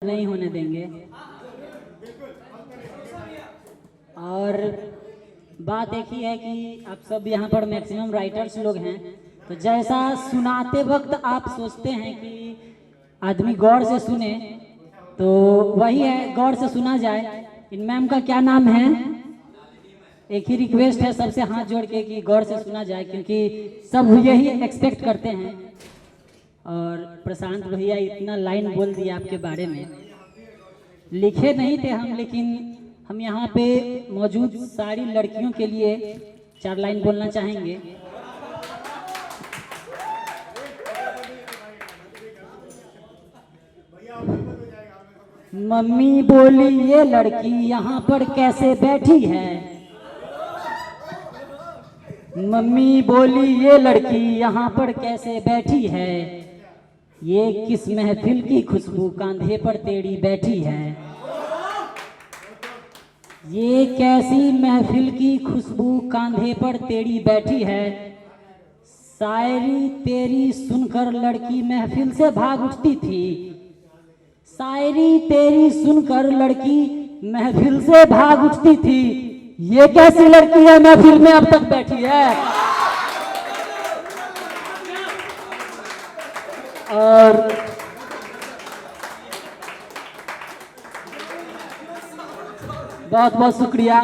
नहीं होने देंगे। और बात एक ही है कि आप सब यहाँ पर मैक्सिमम राइटर्स लोग हैं, तो जैसा सुनाते वक्त आप सोचते हैं कि आदमी गौर से सुने, तो वही है, गौर से सुना जाए। इन मैम का क्या नाम है? एक ही रिक्वेस्ट है सबसे हाथ जोड़ के कि गौर से सुना जाए, क्योंकि सब यही एक्सपेक्ट करते हैं। और प्रशांत भैया इतना लाइन बोल दिया आपके बारे में, लिखे नहीं थे हम, लेकिन हम यहाँ पे मौजूद सारी लड़कियों के लिए 4 लाइन बोलना चाहेंगे। मम्मी बोली ये लड़की यहाँ पर कैसे बैठी है, मम्मी बोली ये लड़की यहाँ पर कैसे बैठी है, ये किस महफिल की खुशबू कांधे पर तेरी बैठी है, ये कैसी महफिल की खुशबू कांधे पर तेरी बैठी है, शायरी तेरी सुनकर लड़की महफिल से भाग उठती थी, शायरी तेरी सुनकर लड़की महफिल से भाग उठती थी, ये कैसी लड़की है महफिल में अब तक बैठी है। और बहुत बहुत शुक्रिया,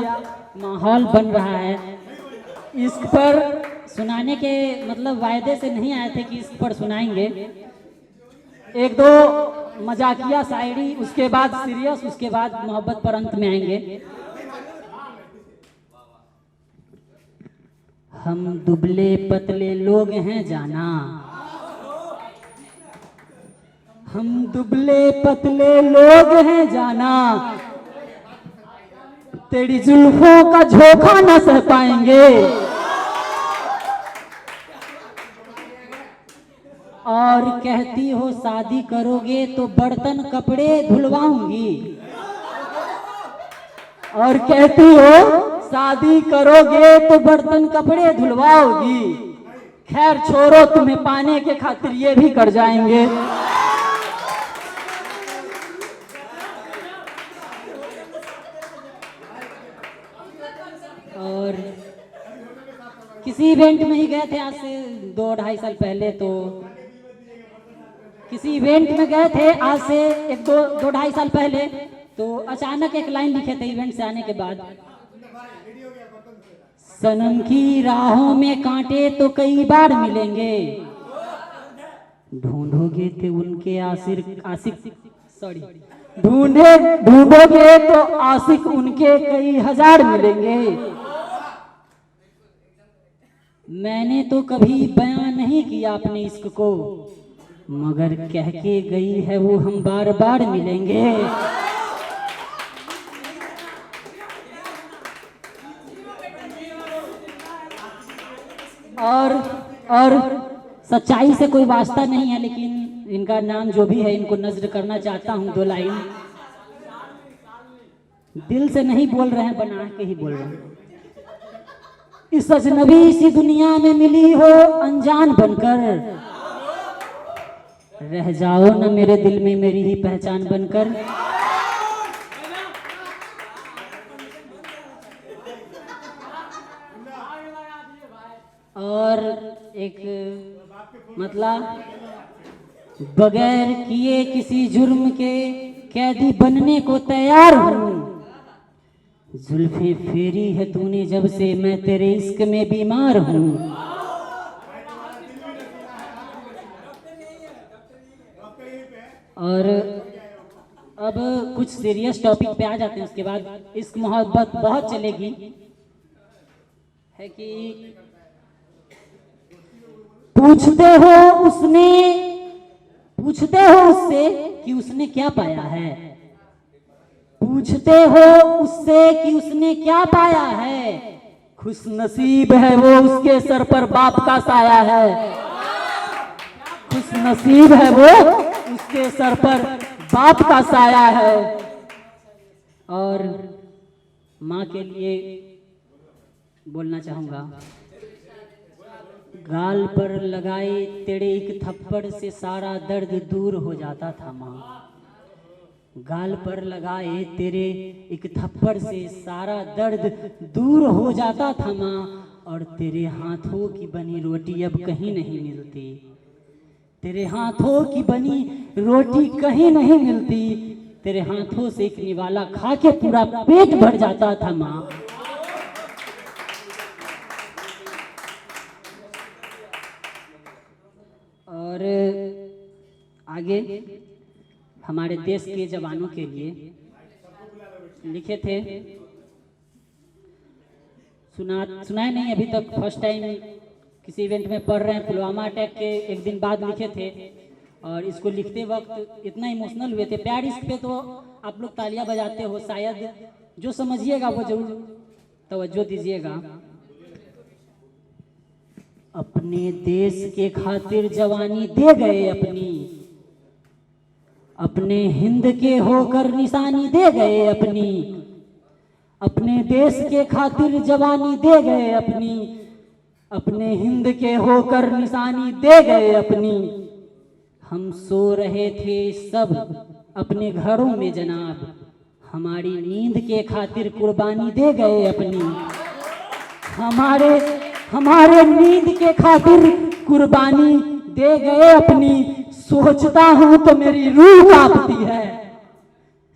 माहौल बन रहा है। इस पर सुनाने के मतलब वायदे से नहीं आए थे कि इस पर सुनाएंगे, 1-2 मजाकिया शायरी, उसके बाद सीरियस, उसके बाद मोहब्बत पर अंत में आएंगे। हम दुबले पतले लोग हैं जाना, हम दुबले पतले लोग हैं जाना, तेरी जुल्फों का झोंका न सह पाएंगे, और कहती हो शादी करोगे तो बर्तन कपड़े धुलवाऊंगी, और कहती हो शादी करोगे तो बर्तन कपड़े धुलवाओगी, खैर छोड़ो, तुम्हें पाने के खातिर ये भी कर जाएंगे। और किसी इवेंट में ही गए थे आज से 2-2.5 साल पहले, तो किसी इवेंट में गए थे आज से 2-2.5 साल पहले, तो अचानक एक लाइन लिखे थे इवेंट से आने के बाद, सनम की राहों में कांटे तो कई बार मिलेंगे, ढूंढोगे तो उनके ढूंढोगे तो आशिक उनके कई हजार मिलेंगे, मैंने तो कभी बयां नहीं किया अपने इश्क को, मगर कह के गई है वो हम बार बार मिलेंगे। और सच्चाई से कोई वास्ता नहीं है, लेकिन इनका नाम जो भी है इनको नज्र करना चाहता हूं। 2 लाइन दिल से नहीं बोल रहे हैं, बना के ही बोल रहे हैं। इस अजनबी सी दुनिया में मिली हो अनजान बनकर, रह जाओ न मेरे दिल में मेरी ही पहचान बनकर, और एक मतलब बगैर किए किसी जुर्म के कैदी बनने को तैयार हूँ, जुल्फे फेरी है तूने जब से मैं तेरे इश्क में बीमार हूँ। और अब कुछ सीरियस टॉपिक पे आ जाते हैं, उसके बाद इश्क मोहब्बत बहुत चलेगी। है कि पूछते हो उससे कि उसने क्या पाया है, पूछते हो उससे कि उसने क्या पाया है, खुश नसीब है वो उसके सर पर बाप का साया है, खुश नसीब है वो उसके सर पर बाप का साया है। और माँ के लिए बोलना चाहूँगा, गाल पर लगाए तेरे एक थप्पड़ से सारा दर्द दूर हो जाता था माँ, गाल पर लगाए तेरे एक थप्पड़ से सारा दर्द दूर हो जाता था माँ, और तेरे हाथों की बनी रोटी अब कहीं नहीं मिलती, तेरे हाथों की बनी रोटी कहीं नहीं मिलती, तेरे हाथों से एक निवाला खा के पूरा पेट भर जाता था माँ। और आगे हमारे देश के जवानों के लिए लिखे थे, सुनाए नहीं अभी तक, फर्स्ट टाइम किसी इवेंट में पढ़ रहे हैं। पुलवामा अटैक के एक दिन बाद लिखे थे, और इसको लिखते वक्त इतना इमोशनल हुए थे। प्यार इश्क पे तो आप लोग तालियां बजाते हो, शायद जो समझिएगा वो जरूर तवज्जो दीजिएगा। अपने देश के खातिर जवानी दे गए अपनी, अपने हिंद के होकर निशानी दे गए अपनी, अपने देश के खातिर जवानी दे गए अपनी, अपने हिंद के होकर निशानी दे गए अपनी। हम सो रहे थे सब अपने घरों में जनाब, हमारी नींद के खातिर कुर्बानी दे गए अपनी, हमारे नींद के खातिर कुर्बानी दे गए अपनी। सोचता हूँ तो मेरी रूह कांपती है,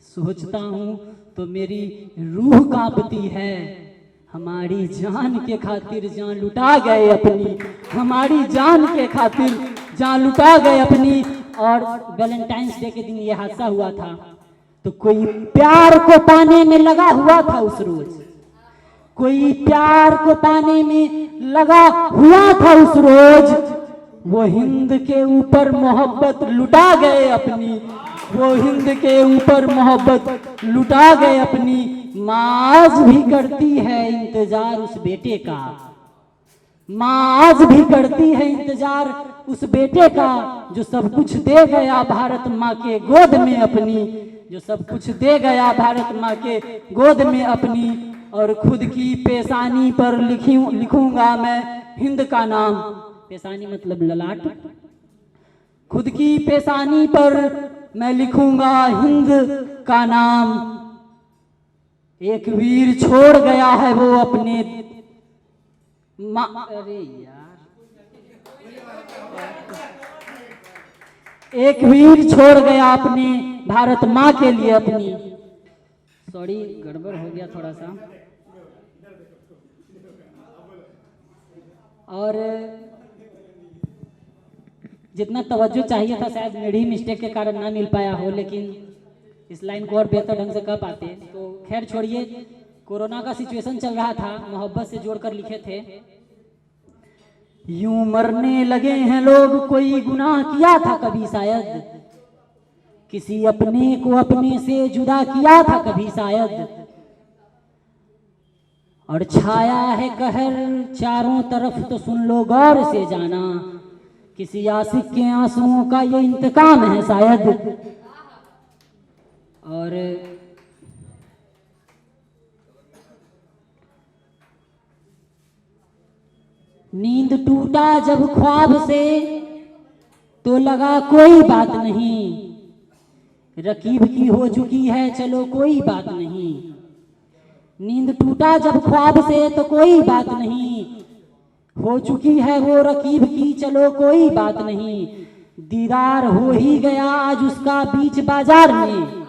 सोचता हूँ तो मेरी रूह कांपती है। हमारी जान के खातिर जान लुटा गए अपनी, हमारी जान के खातिर जान लुटा गए अपनी। और वैलेंटाइंस डे के दिन ये हादसा हुआ था, तो कोई प्यार को पाने में लगा हुआ था उस रोज, कोई प्यार को पाने में लगा हुआ था उस रोज। वो हिंद के ऊपर मोहब्बत लुटा गए अपनी, वो हिंद के ऊपर मोहब्बत लुटा गए अपनी। माँ आज भी करती है इंतजार उस बेटे का, माँ आज भी करती है इंतजार उस बेटे का, जो सब कुछ दे गया भारत माँ के गोद में अपनी, जो सब कुछ दे गया भारत माँ के गोद में अपनी। और खुद की पेशानी पर लिखूंगा मैं हिंद का नाम, पेशानी मतलब ललाट, खुद की पेशानी पर मैं लिखूंगा हिंद का नाम। एक वीर छोड़ गया है वो अपने अरे यार, एक वीर छोड़ गया अपने भारत माँ के लिए अपनी। सॉरी गड़बड़ हो गया थोड़ा सा। और जितना तवज्जो चाहिए था शायद मेरी मिस्टेक के कारण ना मिल पाया हो, लेकिन इस लाइन को और बेहतर ढंग से कह पाते। तो खैर छोड़िए, कोरोना का सिचुएशन चल रहा था, मोहब्बत से जोड़कर लिखे थे। यूं मरने लगे हैं लोग, कोई गुनाह किया था कभी शायद, किसी अपने को अपने से जुदा किया था कभी शायद। और छाया है कहर चारों तरफ तो सुन लो गौर से जाना, किसी आशिक के आंसुओं का ये इंतकाम है शायद। और नींद टूटा जब ख्वाब से तो लगा कोई बात नहीं, रकीब की हो चुकी है चलो कोई बात नहीं। नींद टूटा जब ख्वाब से तो कोई बात नहीं, हो चुकी है वो रकीब की चलो कोई बात नहीं। दीदार हो ही गया आज उसका बीच बाजार में,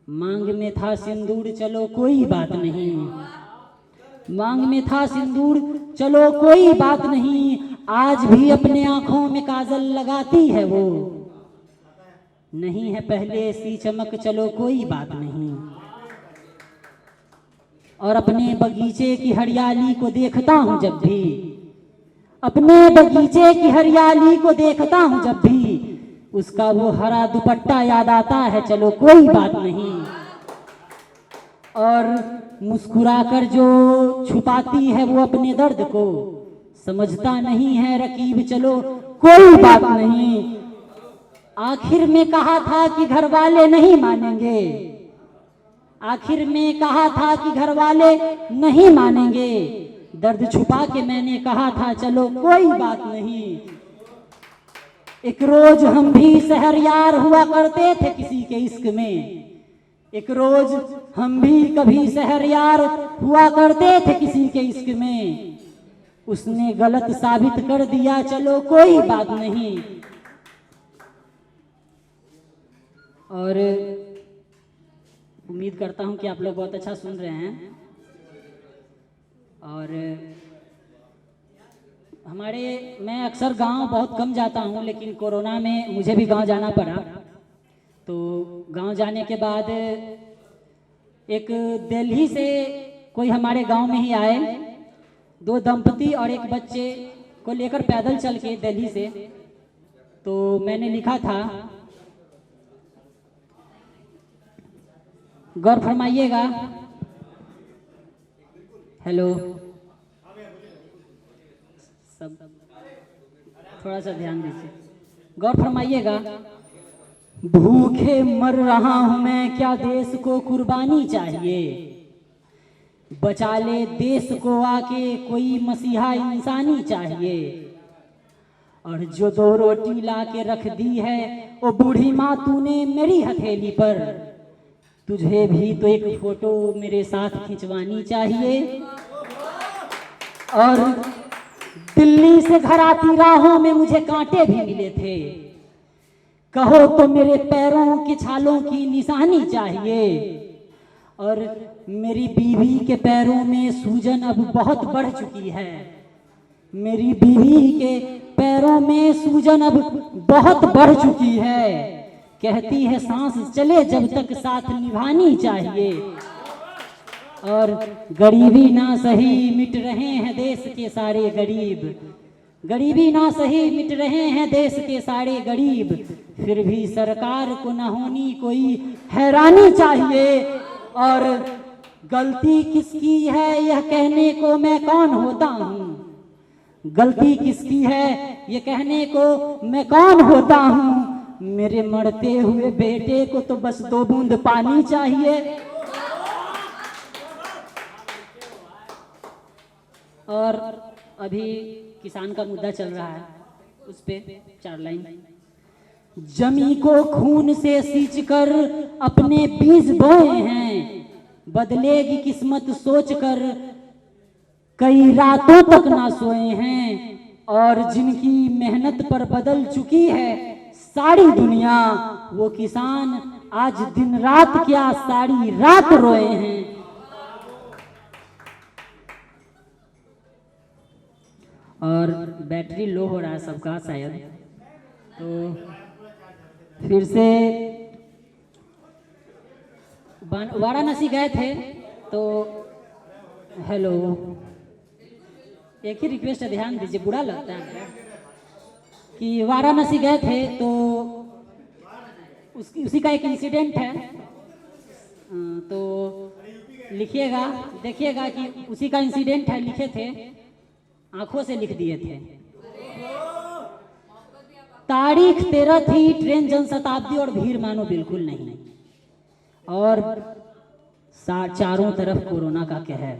मांग में था सिंदूर चलो कोई बात नहीं, मांग में था सिंदूर चलो कोई बात नहीं। आज भी अपने आंखों में काजल लगाती है वो, नहीं है पहले सी चमक चलो कोई बात नहीं। और अपने बगीचे की हरियाली को देखता हूँ जब भी, अपने बगीचे की हरियाली को देखता हूँ जब भी, उसका वो हरा दुपट्टा याद आता है चलो कोई बात नहीं। और मुस्कुराकर जो छुपाती है वो अपने दर्द को, समझता नहीं है रकीब चलो कोई बात नहीं। आखिर में कहा था कि घर वाले नहीं मानेंगे, आखिर में कहा था कि घर वाले नहीं मानेंगे, दर्द छुपा के मैंने कहा था चलो कोई बात नहीं। एक रोज हम भी शहरयार हुआ करते थे किसी के इश्क में, एक रोज हम भी कभी शहरयार हुआ करते थे किसी के इश्क में, उसने गलत साबित कर दिया, चलो कोई बात नहीं। और उम्मीद करता हूं कि आप लोग बहुत अच्छा सुन रहे हैं। और मैं अक्सर गांव बहुत कम जाता हूं, लेकिन कोरोना में मुझे भी गांव जाना पड़ा। तो गांव जाने के बाद एक दिल्ली से कोई हमारे गांव में ही आए, 2 दंपति और एक बच्चे को लेकर पैदल चल के दिल्ली से। तो मैंने लिखा था, गौर फरमाइएगा, हेलो सब थोड़ा सा ध्यान दीजिए, गौर फरमाइएगा। भूखे मर रहा हूं मैं, क्या देश को कुर्बानी चाहिए, बचा ले देश को आके कोई मसीहा इंसानी चाहिए। और जो 2 रोटी ला के रख दी है वो बूढ़ी माँ तूने मेरी हथेली पर, तुझे भी तो एक फोटो मेरे साथ खिंचवानी चाहिए। और दिल्ली से घर आती राहों में मुझे कांटे भी मिले थे, कहो तो मेरे पैरों के छालों की निशानी चाहिए। और मेरी बीवी के पैरों में सूजन अब बहुत बढ़ चुकी है, मेरी बीवी के पैरों में सूजन अब बहुत बढ़ चुकी है, कहती है सांस चले जब तक साथ निभानी चाहिए। और गरीबी ना सही मिट रहे हैं देश के सारे गरीब, गरीबी ना सही मिट रहे हैं देश के सारे गरीब, फिर भी सरकार को न होनी कोई हैरानी चाहिए। और गलती किसकी है यह कहने को मैं कौन होता हूँ, गलती किसकी है ये कहने को मैं कौन होता हूँ, मेरे मरते हुए बेटे को तो बस 2 बूंद पानी चाहिए। और अभी किसान का मुद्दा चल रहा है, उस पे 4 लाइन। जमी को खून से सींचकर अपने बीज बोए हैं, बदलेगी किस्मत सोचकर कई रातों तक ना सोए हैं। और जिनकी मेहनत पर बदल चुकी है सारी दुनिया, वो किसान आज दिन रात क्या सारी रात रोए हैं। और बैटरी लो हो रहा है सबका शायद, तो फिर से वाराणसी गए थे। तो हेलो, एक ही रिक्वेस्ट है, ध्यान दीजिए, बुरा लगता है कि वाराणसी गए थे तो उसी का एक इंसिडेंट है। तो लिखिएगा, देखिएगा कि उसी का इंसिडेंट है, लिखे थे, आंखों से लिख दिए थे। तारीख 13 थी, ट्रेन जनशताब्दी, और भीड़ मानो बिल्कुल नहीं, और चारों तरफ कोरोना का कहर।